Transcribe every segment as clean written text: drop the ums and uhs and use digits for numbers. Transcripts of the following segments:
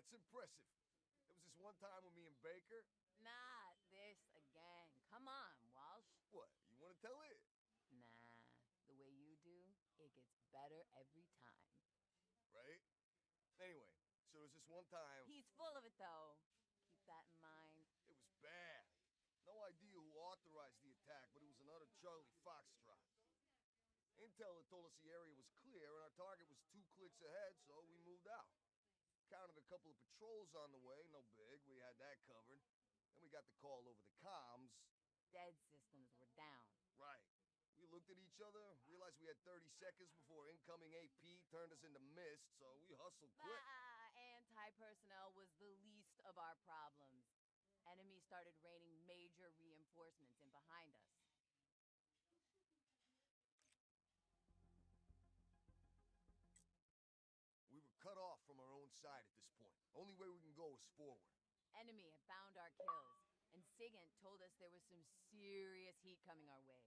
That's impressive. There was this one time with me and Baker. Not this again. Come on, Walsh. What, you want to tell it? Nah, the way you do, it gets better every time. Right? Anyway, so there was this one time. He's full of it, though. Keep that in mind. It was bad. No idea who authorized the attack, but it was another Charlie Foxtrot. Intel had told us the area was clear, and our target was 2 clicks ahead, so we moved out. Counted a couple of patrols on the way, no big, we had that covered. Then we got the call over the comms. Dead systems were down. Right. We looked at each other, realized we had 30 seconds before incoming AP turned us into mist, so we hustled quick. Anti-personnel was the least of our problems. Enemy started raining major reinforcements in behind us. We were cut off from our own side at this point. Only way we can go is forward. Enemy had found our kills, and Sqwintch told us there was some serious heat coming our way.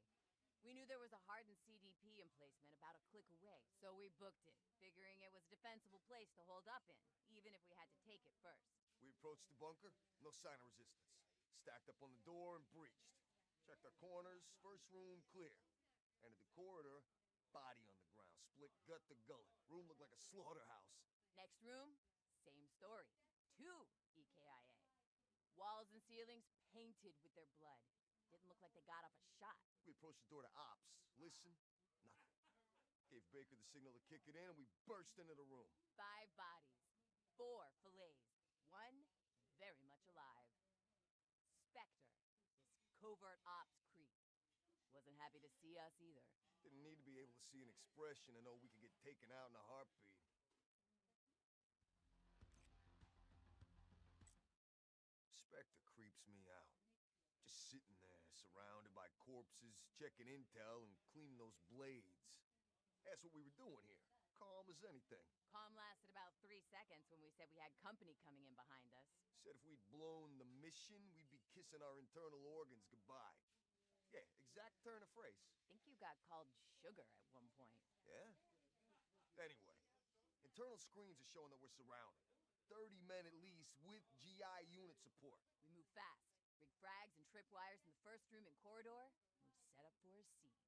We knew there was a hardened CDP emplacement about a click away, so we booked it, figuring it was a defensible place to hold up in, even if we had to take it first. We approached the bunker, no sign of resistance. Stacked up on the door and breached. Checked our corners, first room clear. Entered the corridor, body on the ground, split gut to gullet. Room looked like a slaughterhouse. Next room, same story. 2 EKIA. Walls and ceilings painted with their blood. Didn't look like they got off a shot. We approached the door to ops. Listen, nothing. Gave Baker the signal to kick it in, and we burst into the room. 5 bodies. 4 fillets. 1 very much alive. Spectre, this covert ops creep. Wasn't happy to see us either. Didn't need to be able to see an expression to know we could get taken out in a heartbeat. Spectre creeps me out. Just sitting there, surrounded by corpses, checking intel and cleaning those blades. That's what we were doing here. Calm as anything. Calm lasted about 3 seconds when we said we had company coming in behind us. Said if we'd blown the mission, we'd be kissing our internal organs goodbye. Yeah, exact turn of phrase. Think you got called sugar at one point. Yeah? Anyway, internal screens are showing that we're surrounded. 30 men at least with GI unit support. We moved fast. Rig frags and tripwires in the first room and corridor, and we set up for a siege.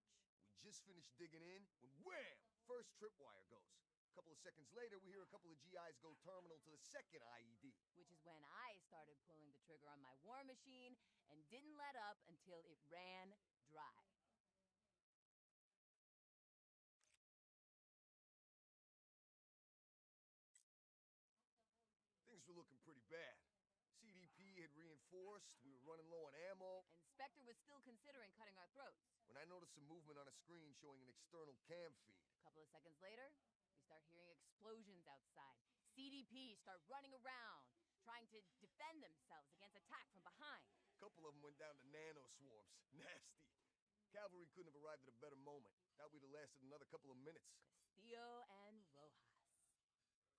We just finished digging in when wham! First tripwire goes. A couple of seconds later, we hear a couple of GIs go terminal to the second IED. Which is when I started pulling the trigger on my war machine and didn't let up until it ran dry. Things were looking pretty bad. CDP had reinforced, we were running low on ammo. And Spectre was still considering cutting our throats. When I noticed some movement on a screen showing an external cam feed. A couple of seconds later, we start hearing explosions outside. CDP start running around, trying to defend themselves against attack from behind. A couple of them went down to nano swarms. Nasty. Cavalry couldn't have arrived at a better moment. Doubt we'd have lasted another couple of minutes. Castillo and Rojas.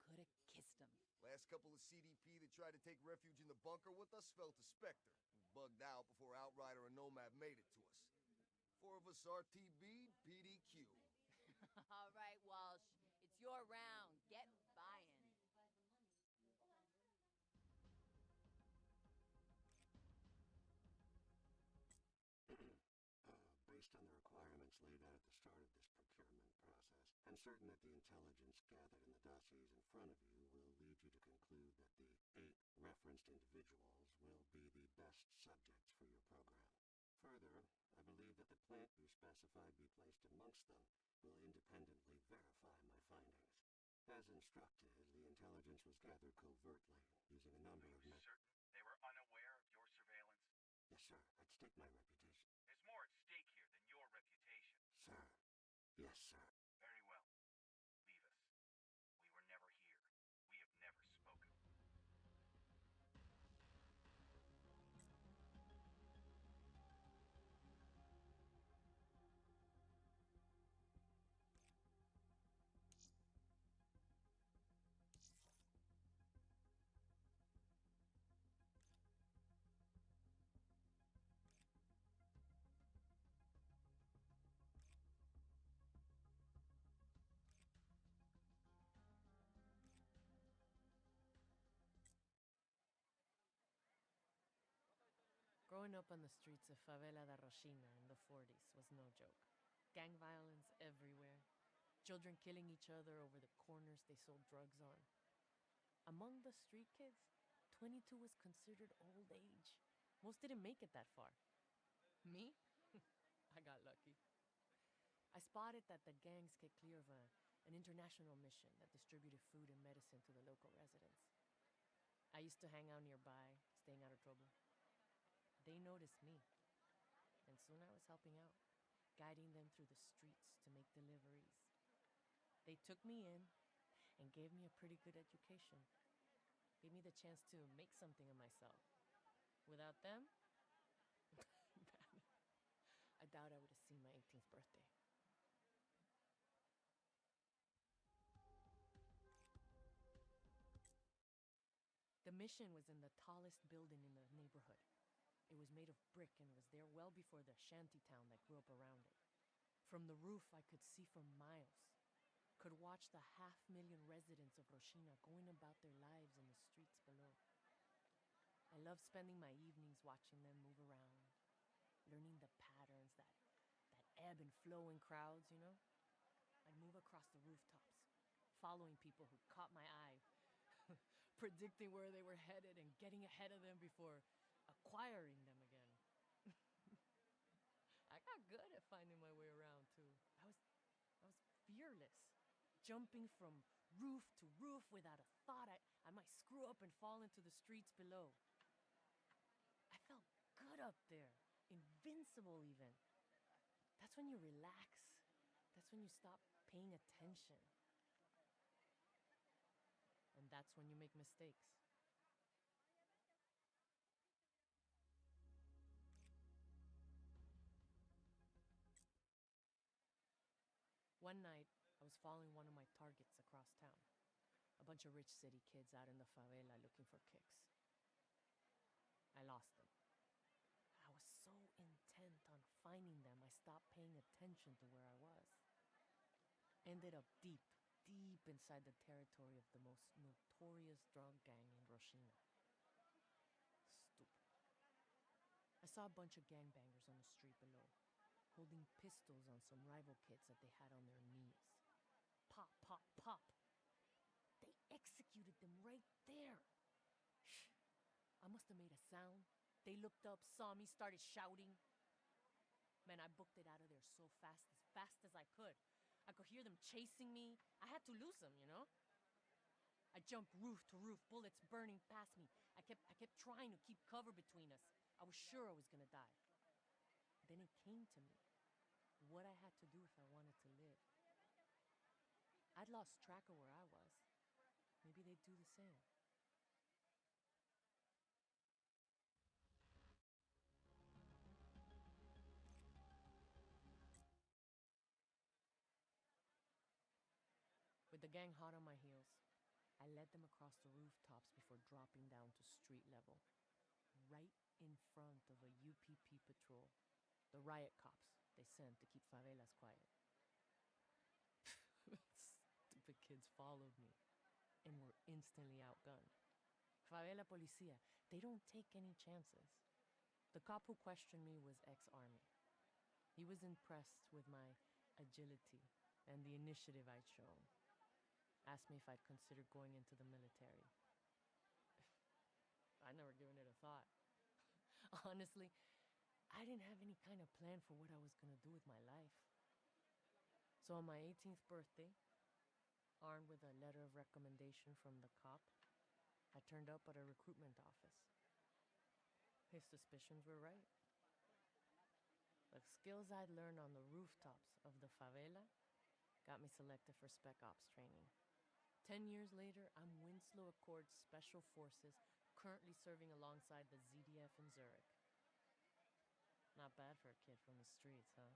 Could have kissed them. Last couple of CDP that tried to take refuge in the bunker with us fell to Spectre. We bugged out before Outrider and Nomad made it to us. 4 of us RTB, PDQ. All right, Walsh. It's your round. Get buying. Based on the requirements laid out at the start of this procurement process, I'm certain that the intelligence gathered in the dossiers in front of you will lead you to conclude that the 8 referenced individuals will be the best subjects for your program. Further, I believe that the plant you specified be placed amongst them will independently verify my findings. As instructed, the intelligence was gathered covertly, using a number of Are you certain they were unaware of your surveillance? Yes, sir. At stake my reputation. There's more at stake here than your reputation. Sir. Yes, sir. Very well. Leave us. We were never here. We have never spoken. Growing up on the streets of Favela da Rochina in the 40s was no joke. Gang violence everywhere, children killing each other over the corners they sold drugs on. Among the street kids, 22 was considered old age. Most didn't make it that far. Me? I got lucky. I spotted that the gangs get clear of an international mission that distributed food and medicine to the local residents. I used to hang out nearby, staying out of trouble. They noticed me, and soon I was helping out, guiding them through the streets to make deliveries. They took me in and gave me a pretty good education. Gave me the chance to make something of myself. Without them, I doubt I would have seen my 18th birthday. The mission was in the tallest building in the neighborhood. It was made of brick and was there well before the shanty town that grew up around it. From the roof, I could see for miles. Could watch the 500,000 residents of Rochina going about their lives in the streets below. I loved spending my evenings watching them move around, learning the patterns that ebb and flow in crowds, you know? I'd move across the rooftops, following people who caught my eye, predicting where they were headed and getting ahead of them before acquiring them again. I got good at finding my way around too. I was fearless, jumping from roof to roof without a thought I might screw up and fall into the streets below. I felt good up there, invincible even. That's when you relax. That's when you stop paying attention. And that's when you make mistakes. One night, I was following one of my targets across town. A bunch of rich city kids out in the favela looking for kicks. I lost them. I was so intent on finding them, I stopped paying attention to where I was. Ended up deep inside the territory of the most notorious drug gang in Rochina. Stupid. I saw a bunch of gangbangers on the street below, holding pistols on some rival kids that they had on their knees. Pop, pop, pop. They executed them right there. I must have made a sound. They looked up, saw me, started shouting. Man, I booked it out of there so fast as I could. I could hear them chasing me. I had to lose them, you know? I jumped roof to roof, bullets burning past me. I kept trying to keep cover between us. I was sure I was gonna die. Then it came to me, what I had to do if I wanted to live. I'd lost track of where I was. Maybe they'd do the same. With the gang hot on my heels, I led them across the rooftops before dropping down to street level, right in front of a UPP patrol, the riot cops they sent to keep favelas quiet. Stupid kids followed me and were instantly outgunned. Favela Policia, they don't take any chances. The cop who questioned me was ex-army. He was impressed with my agility and the initiative I'd shown. Asked me if I'd considered going into the military. I'd never given it a thought. Honestly, I didn't have any kind of plan for what I was gonna do with my life. So on my 18th birthday, armed with a letter of recommendation from the cop, I turned up at a recruitment office. His suspicions were right. The skills I'd learned on the rooftops of the favela got me selected for Spec Ops training. 10 years later, I'm Winslow Accord's Special Forces, currently serving alongside the ZDF in Zurich. Not bad for a kid from the streets, huh?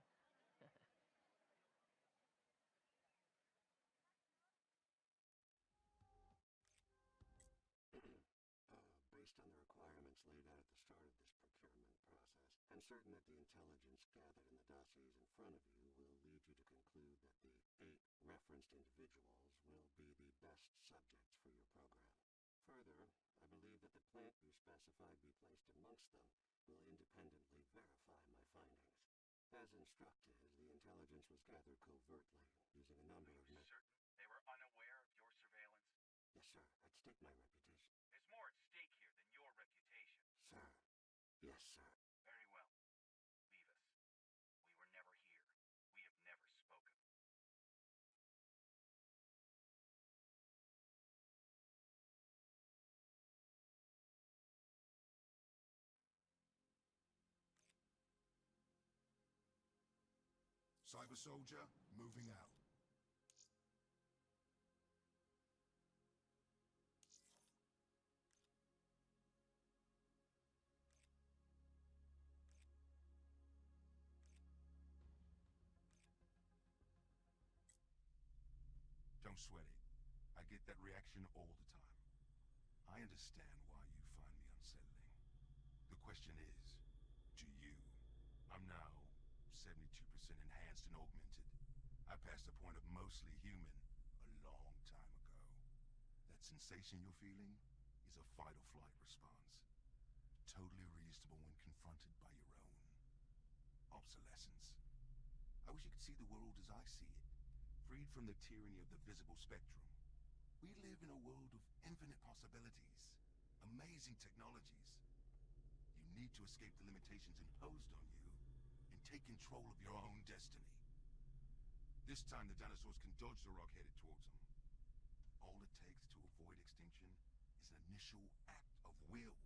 Based on the requirements laid out at the start of this procurement process, I'm certain that the intelligence gathered in the dossiers in front of you will lead you to conclude that the 8 referenced individuals will be the best subjects for your program. Further, I believe that the plant you specified be placed amongst them will independently verify my findings. As instructed, the intelligence was gathered covertly, using a number of Are you certain they were unaware of your surveillance? Yes, sir. At stake my reputation. There's more at stake here than your reputation. Sir. Yes, sir. Very well. Leave us. We were never here. We have never spoken. Cyber Soldier, moving out. Don't sweat it. I get that reaction all the time. I understand why you find me unsettling. The question is, do you? I'm now 72% enhanced and augmented. I passed the point of mostly human a long time ago. That sensation you're feeling is a fight or flight response. Totally reasonable when confronted by your own obsolescence. I wish you could see the world as I see it, freed from the tyranny of the visible spectrum. We live in a world of infinite possibilities, amazing technologies. You need to escape the limitations imposed on you and take control of your own destiny. This time the dinosaurs can dodge the rock headed towards them. All it takes to avoid extinction is an initial act of will.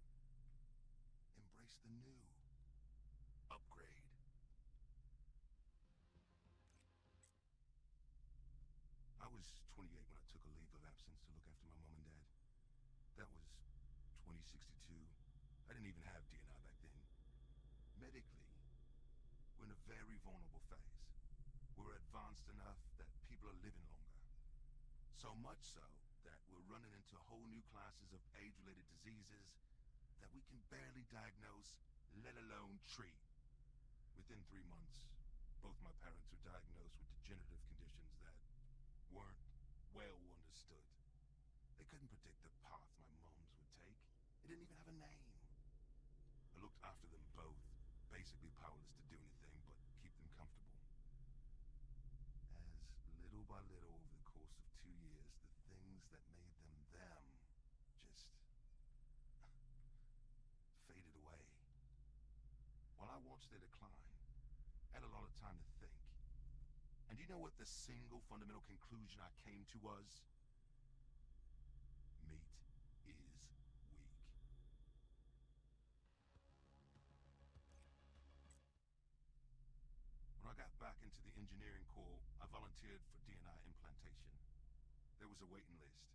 Embrace the new. Upgrade. I was 28 when I took a leave of absence to look after my mom and dad. That was 2062. I didn't even have DNI back then. Medically, we're in a very vulnerable phase. We're advanced enough that people are living longer. So much so that we're running into whole new classes of age-related diseases that we can barely diagnose, let alone treat. Within 3 months, both my parents were diagnosed with degenerative conditions that weren't well understood. They couldn't predict the path my mom's would take. It didn't even have a name. I looked after them both, basically powerless to do anything but keep them comfortable. As little by little over the course of 2 years, the things that made them them just faded away. While I watched their decline, I had a lot of time to think. And do you know what the single fundamental conclusion I came to was? Meat is weak. When I got back into the engineering corps, I volunteered for DNI implantation. There was a waiting list.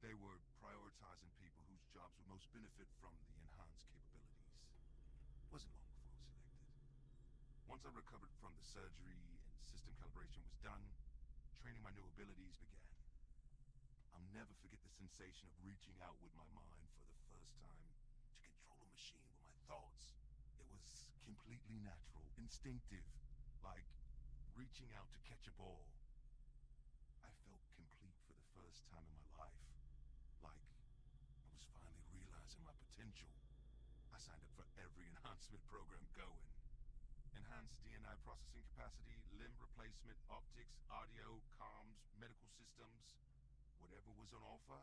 They were prioritizing people whose jobs would most benefit from the enhanced capabilities. It wasn't long before I was selected. Once I recovered from the surgery and system calibration was done, training my new abilities began. I'll never forget the sensation of reaching out with my mind for the first time to control a machine with my thoughts. It was completely natural, instinctive, like reaching out to catch a ball. I felt complete for the first time in my life, like I was finally realizing my potential. I signed up for every enhancement program going. Enhanced DNI processing capacity, limb replacement, optics, audio, comms, medical systems. Whatever was on offer,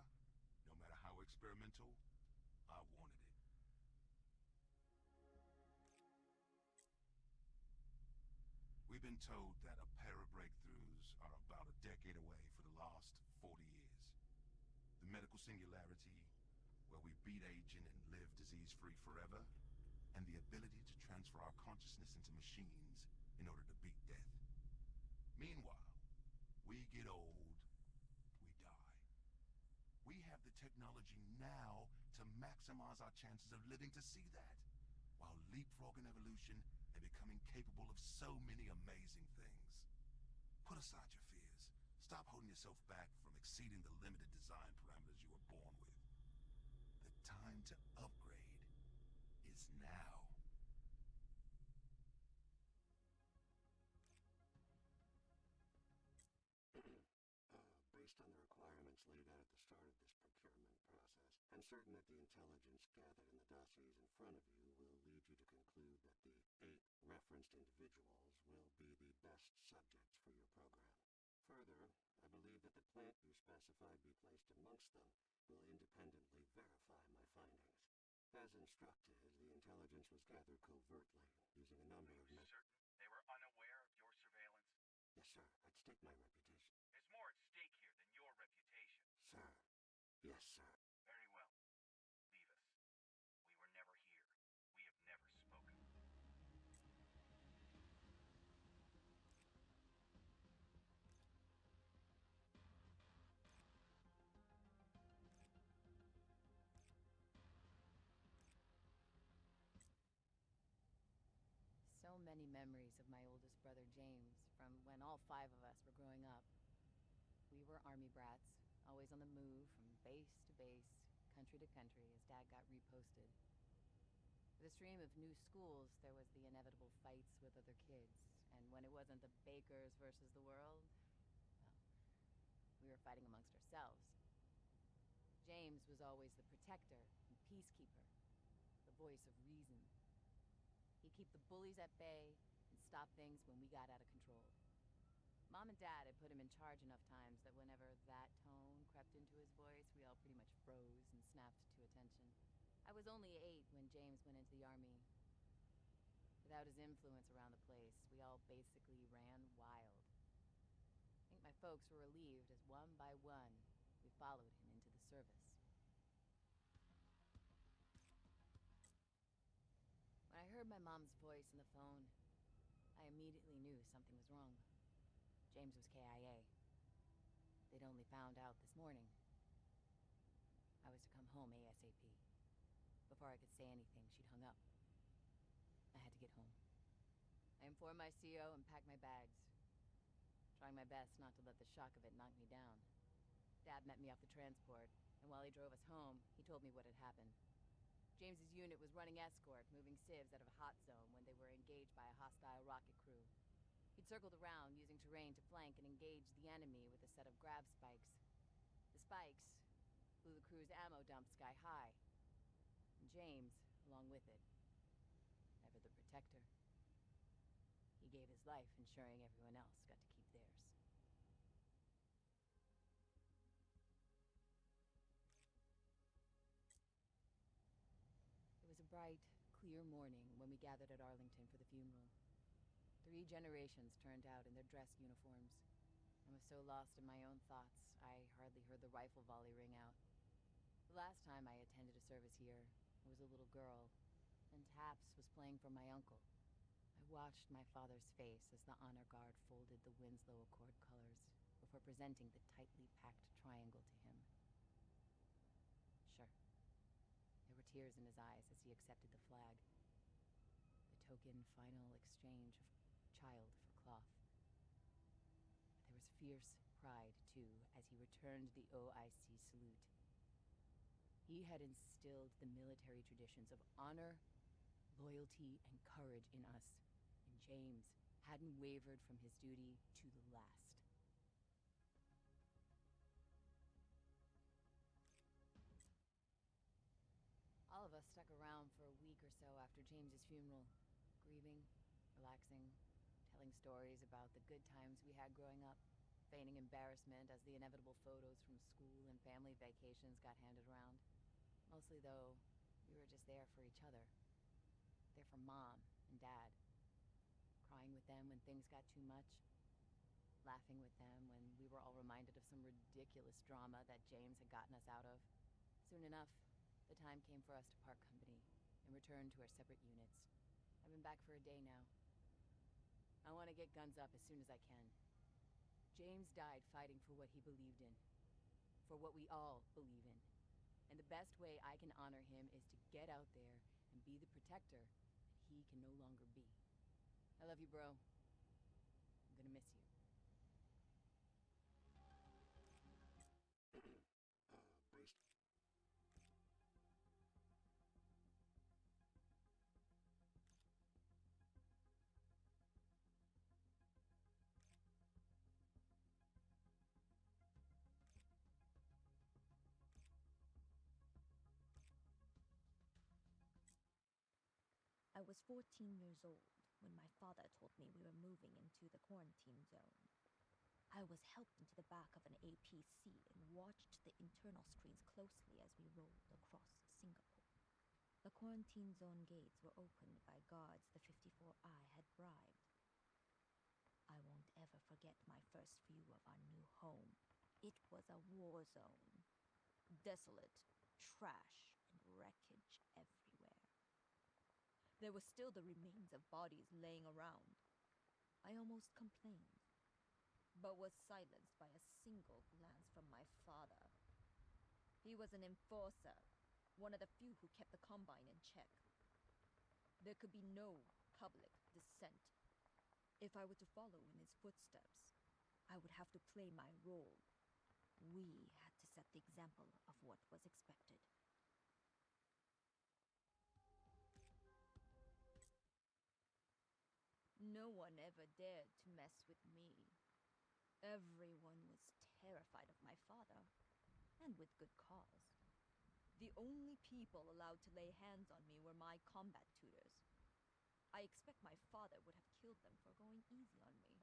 no matter how experimental, I wanted it. We've been told that a pair of breakthroughs are about a decade away for the last 40 years. The medical singularity, where we beat aging and live disease-free forever, and the ability to transfer our consciousness into machines in order to beat death. Meanwhile, we get old, we die. We have the technology now to maximize our chances of living to see that, while leapfrogging evolution and becoming capable of so many amazing things. Put aside your fears. Stop holding yourself back from exceeding the limited design parameters you were born with. The time to upgrade is now. Based on the requirements laid out at the start of this procurement process, I'm certain that the intelligence gathered in the dossiers in front of you will lead you you to conclude that the 8 referenced individuals will be the best subjects for your program. Further, I believe that the plant you specified be placed amongst them will independently verify my findings. As instructed, the intelligence was gathered covertly, using a number of Are you certain they were unaware of your surveillance? Yes, sir. I'd stake my reputation. There's more at stake here than your reputation. Sir. Yes, sir. Very well. Leave us. We were never here. We have never spoken. So many memories of my oldest brother James from when all 5 of us were growing up. We were army brats, always on the move from base to base, country to country as Dad got reposted. With a stream of new schools, there was the inevitable fights with other kids, and when it wasn't the Bakers versus the world, well, we were fighting amongst ourselves. James was always the protector and peacekeeper, the voice of reason. He'd keep the bullies at bay and stop things when we got out of control. Mom and Dad had put him in charge enough times that whenever that tone crept into his voice, we all pretty much froze and snapped to attention. I was only 8 when James went into the army. Without his influence around the place, we all basically ran wild. I think my folks were relieved as one by one, we followed him into the service. When I heard my mom's voice on the phone, I immediately knew something was wrong. James was KIA. They'd only found out this morning. I was to come home ASAP. Before I could say anything, she'd hung up. I had to get home. I informed my CO and packed my bags, trying my best not to let the shock of it knock me down. Dad met me off the transport, and while he drove us home, he told me what had happened. James's unit was running escort, moving civs out of a hot zone when they were engaged by a hostile rocket crew. He'd circled around, using terrain to flank and engage the enemy with a set of grab spikes. The spikes blew the crew's ammo dump sky high, and James, along with it, ever the protector. He gave his life ensuring everyone else got to keep theirs. It was a bright, clear morning when we gathered at Arlington for the funeral. 3 generations turned out in their dress uniforms. I was so lost in my own thoughts, I hardly heard the rifle volley ring out. The last time I attended a service here, I was a little girl, and taps was playing for my uncle. I watched my father's face as the honor guard folded the Winslow Accord colors before presenting the tightly packed triangle to him. Sure, there were tears in his eyes as he accepted the flag, the token final exchange of child for cloth. But there was fierce pride, too, as he returned the OIC salute. He had instilled the military traditions of honor, loyalty, and courage in us, and James hadn't wavered from his duty to the last. All of us stuck around for a week or so after James's funeral, grieving, relaxing, telling stories about the good times we had growing up, feigning embarrassment as the inevitable photos from school and family vacations got handed around. Mostly, though, we were just there for each other. There for Mom and Dad. Crying with them when things got too much. Laughing with them when we were all reminded of some ridiculous drama that James had gotten us out of. Soon enough, the time came for us to part company and return to our separate units. I've been back for a day now. I want to get guns up as soon as I can. James died fighting for what he believed in. For what we all believe in. And the best way I can honor him is to get out there and be the protector that he can no longer be. I love you, bro. I'm gonna miss you. Based I was 14 years old when my father told me we were moving into the quarantine zone. I was helped into the back of an APC and watched the internal screens closely as we rolled across Singapore. The quarantine zone gates were opened by guards the 54I had bribed. I won't ever forget my first view of our new home. It was a war zone. Desolate, trash, and wreckage everywhere. There were still the remains of bodies laying around. I almost complained, but was silenced by a single glance from my father. He was an enforcer, one of the few who kept the Combine in check. There could be no public dissent. If I were to follow in his footsteps, I would have to play my role. We had to set the example of what was expected. No one ever dared to mess with me. Everyone was terrified of my father, and with good cause. The only people allowed to lay hands on me were my combat tutors. I expect my father would have killed them for going easy on me.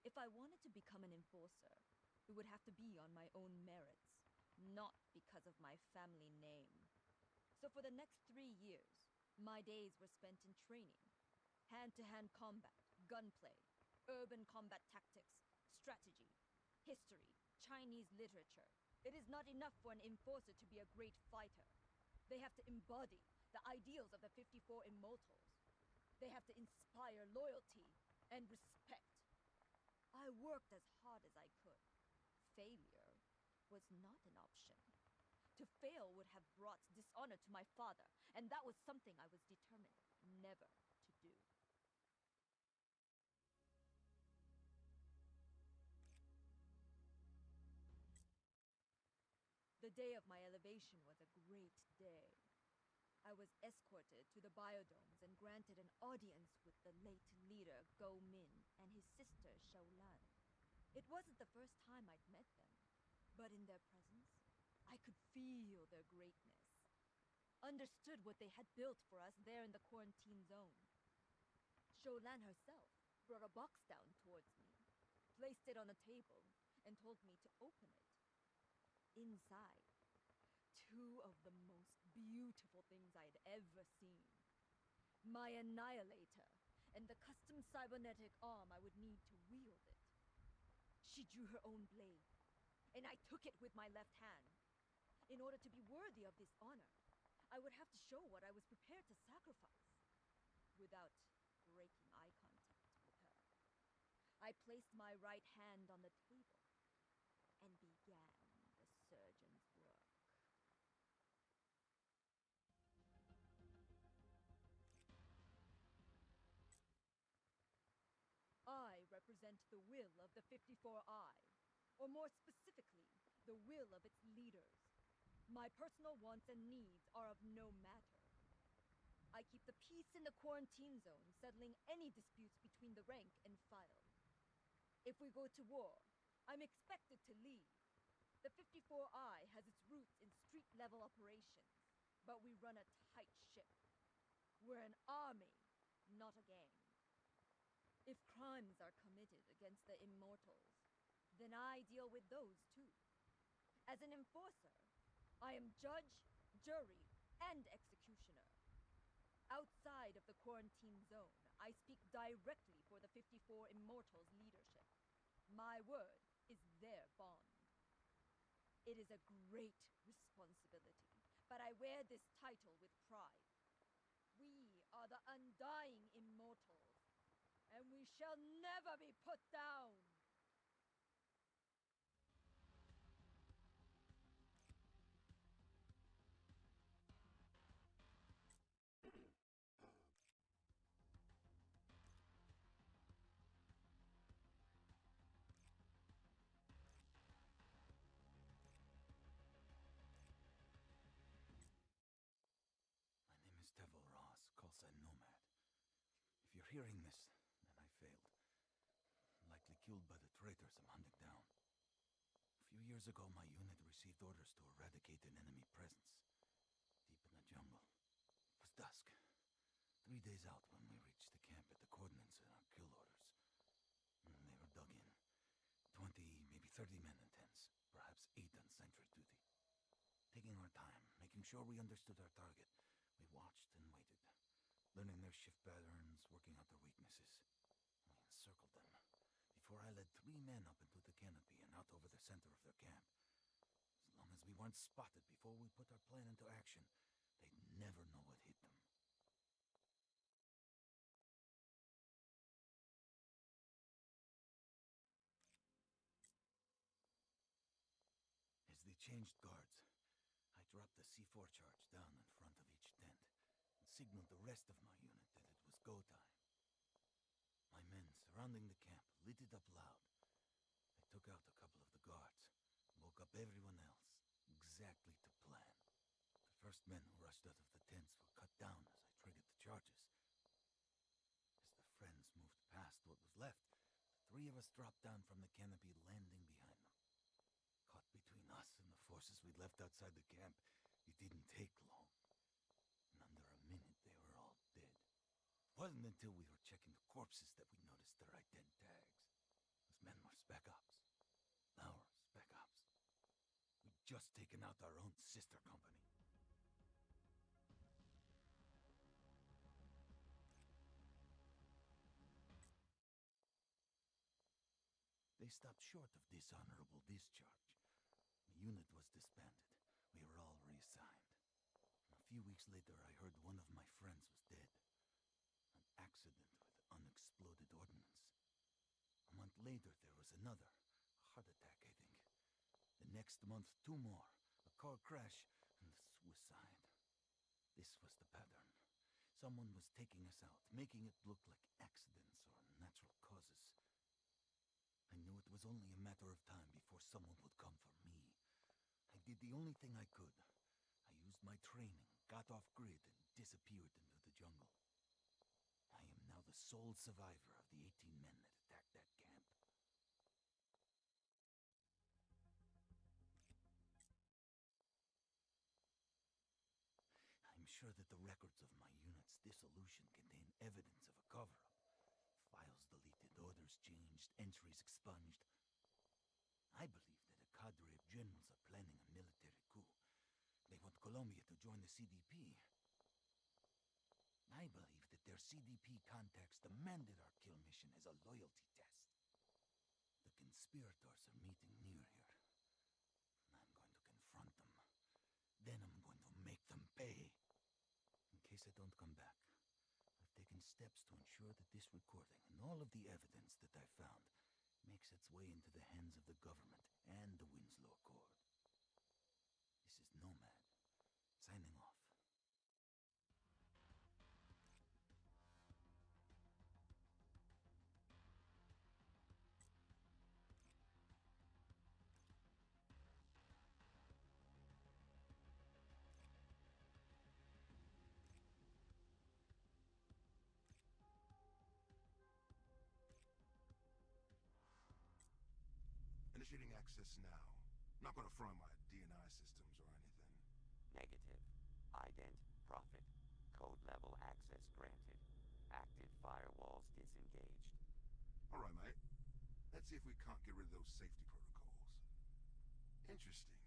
If I wanted to become an enforcer, it would have to be on my own merits, not because of my family name. So for the next 3 years, my days were spent in training. Hand-to-hand combat, gunplay, urban combat tactics, strategy, history, Chinese literature. It is not enough for an enforcer to be a great fighter. They have to embody the ideals of the 54 Immortals. They have to inspire loyalty and respect. I worked as hard as I could. Failure was not an option. To fail would have brought dishonor to my father, and that was something I was determined never to do. The day of my elevation was a great day. I was escorted to the biodomes and granted an audience with the late leader Go Min and his sister Xiaolan. It wasn't the first time I'd met them, but in their presence, I could feel their greatness. Understood what they had built for us there in the quarantine zone. Xiaolan herself brought a box down towards me, placed it on a table, and told me to open it. Inside, two of the most beautiful things I'd ever seen. My Annihilator, and the custom cybernetic arm I would need to wield it. She drew her own blade, and I took it with my left hand. In order to be worthy of this honor, I would have to show what I was prepared to sacrifice, without breaking eye contact with her. I placed my right hand on the table, and began the surgeon's work. I represent the will of the 54I, or more specifically, the will of its leaders. My personal wants and needs are of no matter. I keep the peace in the quarantine zone, settling any disputes between the rank and file. If we go to war, I'm expected to lead. The 54I has its roots in street-level operations, but we run a tight ship. We're an army, not a gang. If crimes are committed against the Immortals, then I deal with those too. As an enforcer, I am judge, jury, and executioner. Outside of the quarantine zone, I speak directly for the 54 Immortals' leadership. My word is their bond. It is a great responsibility, but I wear this title with pride. We are the undying Immortals, and we shall never be put down! My name is Devil Ross, callsign Nomad. If you're hearing this, then I failed. Likely killed by the traitors I'm hunting down. A few years ago, my unit received orders to eradicate an enemy presence deep in the jungle. It was dusk. The 3 days out when we reached the camp at the coordinates in our kill orders. They were dug in. 20, maybe 30 men in tents, perhaps 8 on sentry duty. Taking our time, making sure we understood our target, we watched and waited, learning their shift patterns, working out their weaknesses. We encircled them. Before I led 3 men up into the canopy and out over the center of their camp. As long as we weren't spotted before we put our plan into action, they'd never know what hit them. As they changed guards, I dropped the C4 charge down in front of each tent and signaled the rest of my unit that it was go time. My men surrounding the camp lit it up loud. They took out a couple of the guards, woke up everyone else, exactly to plan. The first men who rushed out of the tents were cut down as I triggered the charges. As the friends moved past what was left, the 3 of us dropped down from the canopy, landing behind them. Caught between us and the forces we'd left outside the camp, it didn't take long. In under a minute, they were all dead. It wasn't until we were checking the corpses that we noticed their ident tags. Those men were Spec Ops. Our Spec Ops. We'd just taken out our own sister company. They stopped short of dishonorable discharge. The unit was disbanded. We were all reassigned. A few weeks later, I heard one of my friends was dead. An accident with unexploded ordnance. A month later, there was another. A heart attack, I think. The next month, 2 more. A car crash and a suicide. This was the pattern. Someone was taking us out, making it look like accidents or natural causes. I knew it was only a matter of time before someone would come for me. I did the only thing I could. I used my training, got off grid, and disappeared into the jungle. I am now the sole survivor of the 18 men that attacked that camp. I'm sure that the records of my unit's dissolution contain evidence of a cover-up. Files deleted, orders changed, entries expunged. I believe that a cadre of generals are planning a military coup. They want Colombia to join the CDP. I believe that their CDP contacts demanded our kill mission as a loyalty test. The conspirators are meeting near here. I'm going to confront them. Then I'm going to make them pay. In case I don't come back, I've taken steps to ensure that this recording and all of the evidence that I found makes its way into the hands of the government and the Winslow Accord. This is Nomad, signing off. Initiating access now. I'm not gonna fry my DNI systems or anything. Negative. Ident Profit. Code level access granted. Active firewalls disengaged. Alright, mate. Let's see if we can't get rid of those safety protocols. Interesting.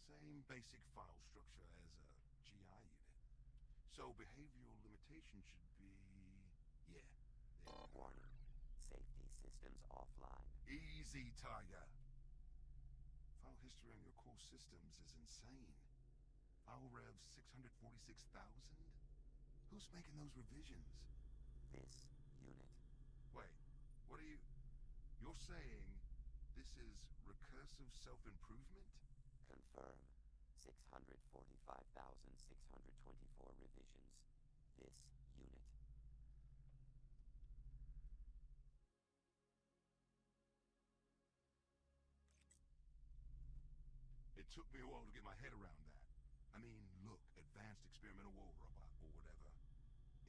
Same basic file structure as a GI unit. So behavioral limitation should be... yeah. There. Warning. Safety systems offline. Easy, Tiger. File history on your core systems is insane. File rev 646,000? Who's making those revisions? This unit. Wait, what are you... You're saying this is recursive self-improvement? Confirm. 645,624 revisions. This unit. It took me a while to get my head around that. I mean, look, advanced experimental war robot or whatever.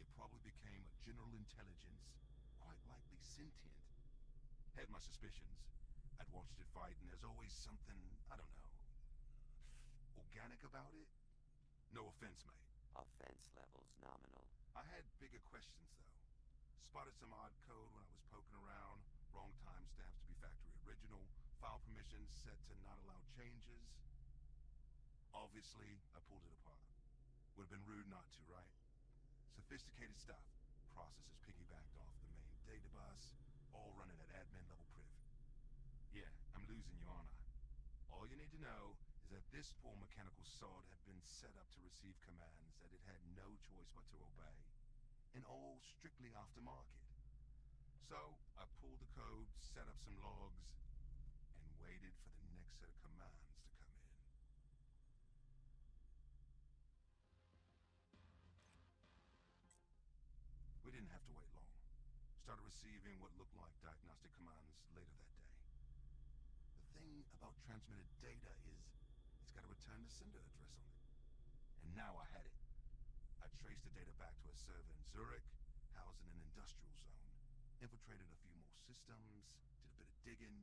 It probably became a general intelligence, quite likely sentient. Had my suspicions. I'd watched it fight and there's always something, I don't know, organic about it? No offense, mate. Offense levels nominal. I had bigger questions, though. Spotted some odd code when I was poking around. Wrong timestamps to be factory original. File permissions set to not allow changes. Obviously, I pulled it apart. Would've been rude not to, right? Sophisticated stuff. Processes piggybacked off the main data bus, all running at admin level priv. Yeah, I'm losing you, aren't I? All you need to know is that this poor mechanical sod had been set up to receive commands that it had no choice but to obey, and all strictly aftermarket. So, I pulled the code, set up some logs, and waited for the next set of commands to come in. We didn't have to wait long. Started receiving what looked like diagnostic commands later that day. The thing about transmitted data is it's got a return to sender address on it. And now I had it. I traced the data back to a server in Zurich, housed in an industrial zone, infiltrated a few more systems, did a bit of digging.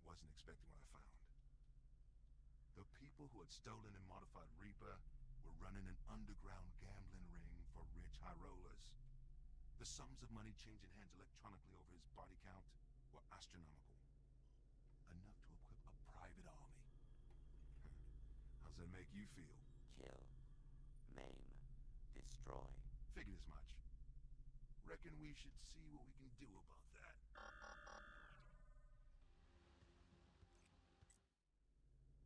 Wasn't expecting what I found. The people who had stolen and modified Reaper were running an underground gambling ring for rich high rollers. The sums of money changing hands electronically over his body count were astronomical. Enough to equip a private army. How's that make you feel? Kill, maim, destroy. Figured as much. Reckon we should see what we can do about that.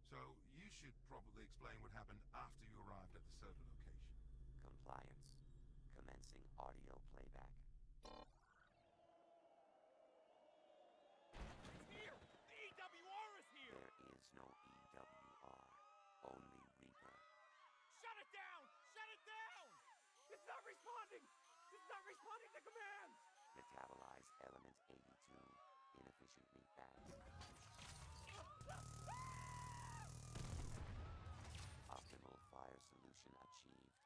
So, you should probably explain what happened after you arrived at the server location. Compliance. Commencing audio playback. Here! The EWR is here! There is no EWR. Only Reaper. Shut it down! Shut it down! It's not responding! It's not responding to commands! Metabolize element 82. Inefficient meat bag. Optimal fire solution achieved.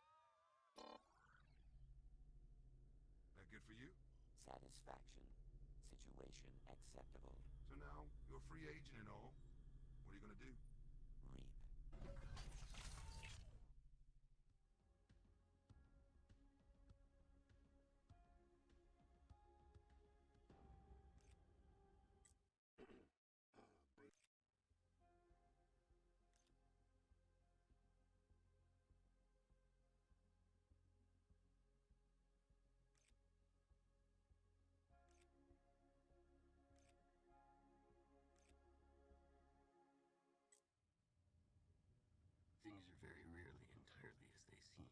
That good for you? Satisfaction. Situation acceptable. So now, you're a free agent and all. What are you gonna do? Reap. Things are very rarely entirely as they seem.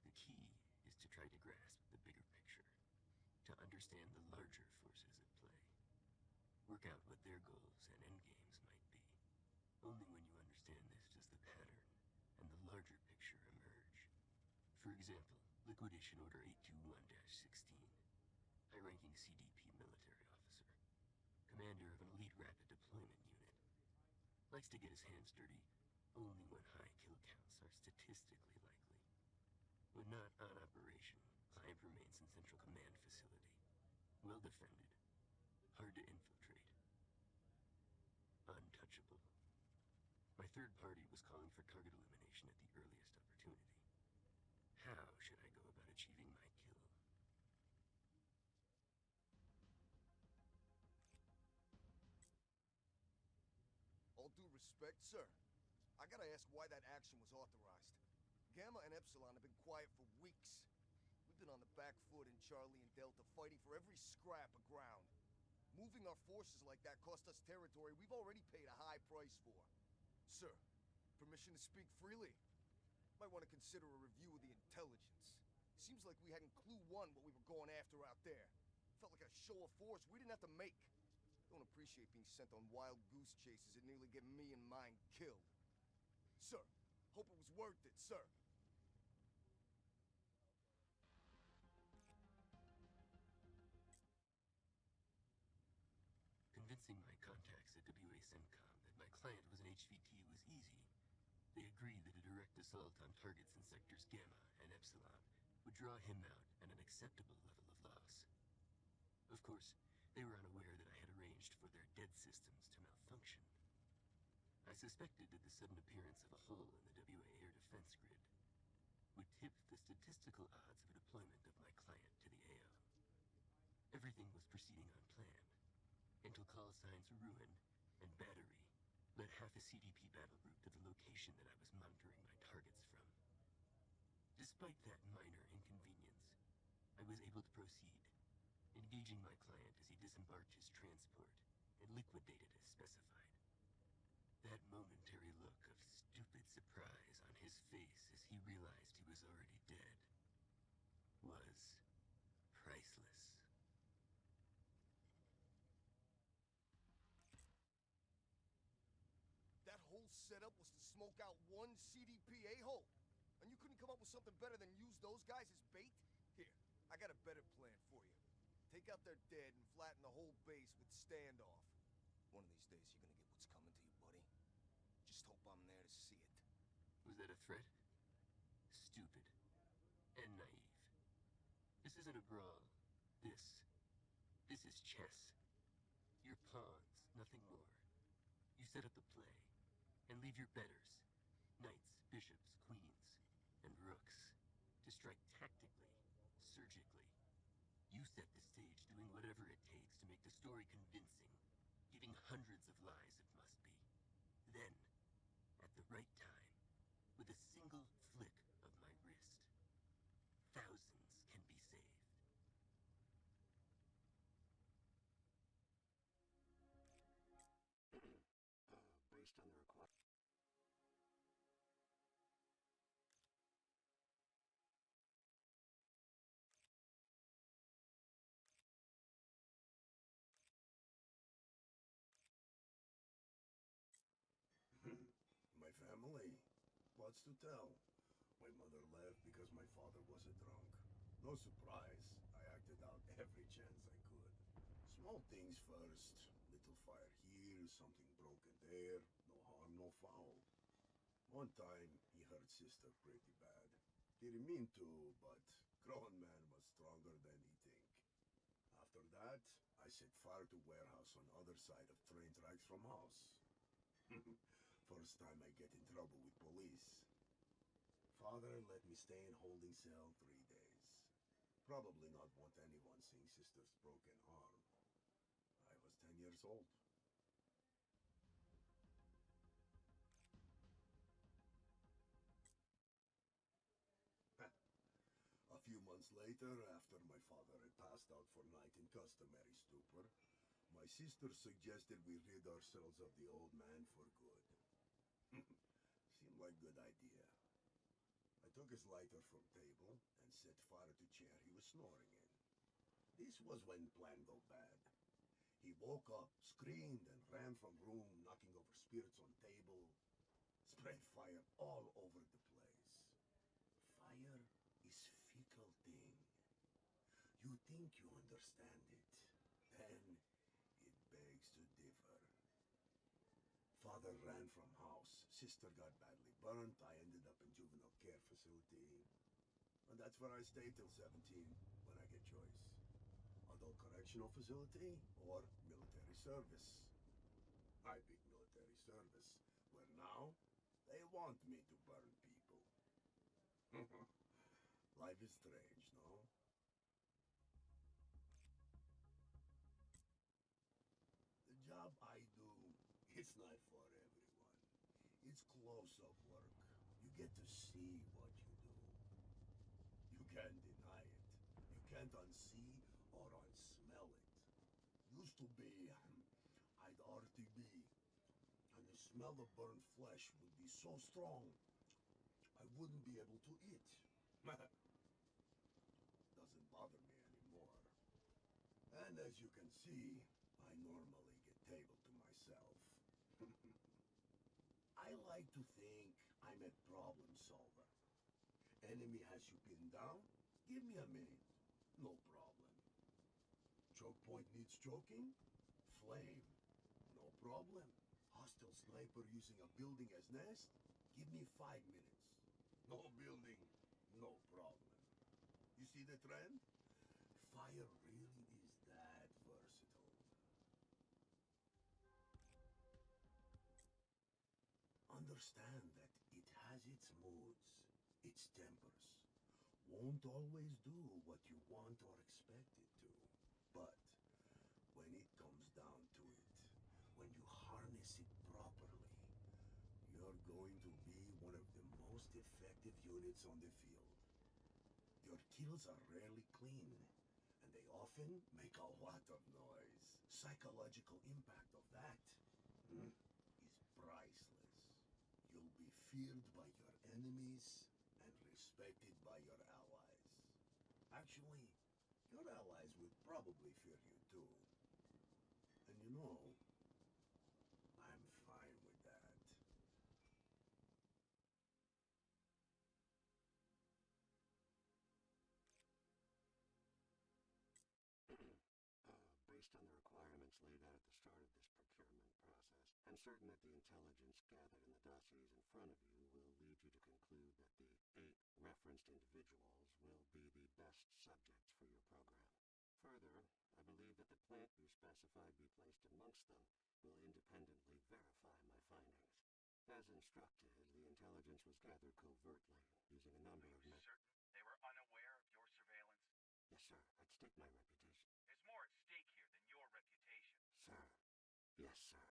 The key is to try to grasp the bigger picture, to understand the larger forces at play. Work out what their goals and endgames might be. Only when you understand this does the pattern and the larger picture emerge. For example, Liquidation Order 821-16. High-ranking CDP military officer. Commander of an elite rapid deployment unit. Likes to get his hands dirty only when high kill counts are statistically likely. When not on operation, client remains in Central Command facility. Well defended. Hard to infiltrate. Untouchable. My third party was calling for target elimination at the earliest opportunity. How should I go about achieving my kill? All due respect, sir. I gotta ask why that action was authorized. Gamma and Epsilon have been quiet for weeks. We've been on the back foot in Charlie and Delta, fighting for every scrap of ground. Moving our forces like that cost us territory we've already paid a high price for. Sir, permission to speak freely? Might want to consider a review of the intelligence. Seems like we hadn't clue one what we were going after out there. Felt like a show of force we didn't have to make. Don't appreciate being sent on wild goose chases and nearly get me and mine killed. Sir, hope it was worth it, sir. Convincing my contacts at WA CENTCOM that my client was an HVT was easy. They agreed that a direct assault on targets in sectors Gamma and Epsilon would draw him out at an acceptable level of loss. Of course, they were unaware that I had arranged for their dead systems to malfunction. I suspected that the sudden appearance of a hole in the WA air defense grid would tip the statistical Everything was proceeding on plan, until call signs ruin and battery led half a CDP battle group to the location that I was monitoring my targets from. Despite that minor inconvenience, I was able to proceed, engaging my client as he disembarked his transport and liquidated as specified. That momentary look of stupid surprise on his face as he realized he was already dead was priceless. That whole setup was to smoke out one CDP a-hole. And you couldn't come up with something better than use those guys as bait? Here, I got a better plan for you. Take out their dead and flatten the whole base with standoff. One of these days you're gonna get what's coming to you, buddy. Just hope I'm there to see it. Was that a threat? Stupid. And naive. This isn't a brawl. This is chess. You're pawns, nothing more. You set up the play, and leave your betters, knights, bishops, queens, and rooks, to strike tactically, surgically. You set the stage, doing whatever it takes to make the story convincing, giving hundreds of lies if must be. Then, at the right time, with a single flick of my wrist, thousands can be saved. Based on the request. My family? What's to tell? My mother left because my father was a drunk. No surprise, I acted out every chance I could. Small things first. Little fire here, something broken there. No harm, no foul. One time, he hurt sister pretty bad. Didn't mean to, but grown man was stronger than he think. After that, I set fire to warehouse on other side of train tracks from house. First time I get in trouble with police. Father let me stay in holding cell 3 days. Probably not want anyone seeing sister's broken arm. I was 10 years old. A few months later, after my father had passed out for night in customary stupor, my sister suggested we rid ourselves of the old man for good. Seemed like good idea. I took his lighter from table and set fire to chair he was snoring in. This was when plan go bad. He woke up, screamed, and ran from room, knocking over spirits on table, spread fire all over the place. Fire is fickle thing. You think you understand it, then it begs to differ. Father ran from house. Sister got badly burnt. I ended up in juvenile care facility. And that's where I stayed till 17, when I get choice. Adult correctional facility or military service. I picked military service, where now they want me to burn people. Life is strange, no? The job I do, it's not for everyone. It's close-up work. You get to see what you do. You can't deny it. You can't unsee or unsmell it. Used to be, I'd RTB, and the smell of burned flesh would be so strong, I wouldn't be able to eat. Doesn't bother me anymore. And as you can see, I normally get table to myself. I like to think I'm a problem solver. Enemy has you pinned down? Give me a minute. No problem. Choke point needs choking? Flame. No problem. Hostile sniper using a building as nest? Give me 5 minutes. No building, no problem. You see the trend? Fire really is that versatile. Understand that it has its moods, its tempers. Won't always do what you want or expect it to. But when it comes down to it, when you harness it properly, you're going to be one of the most effective units on the field. Your kills are rarely clean, and they often make a lot of noise. Psychological impact of that is priceless. You'll be feared by your enemies and respected by your allies. Actually, your allies would probably fear you too. And you know, I'm fine with that. Based on the requirements laid out at the start of this procurement process, I'm certain that the intelligence gathered in the dossiers in front of you will lead you to conclude that the 8 referenced individuals will be the best subjects for your program. Further, I believe that the plant you specified be placed amongst them will independently verify my findings. As instructed, the intelligence was gathered covertly, using a number of methods. Certain they were unaware of your surveillance? Yes, sir. I'd stake my reputation. There's more at stake here than your reputation. Sir. Yes, sir.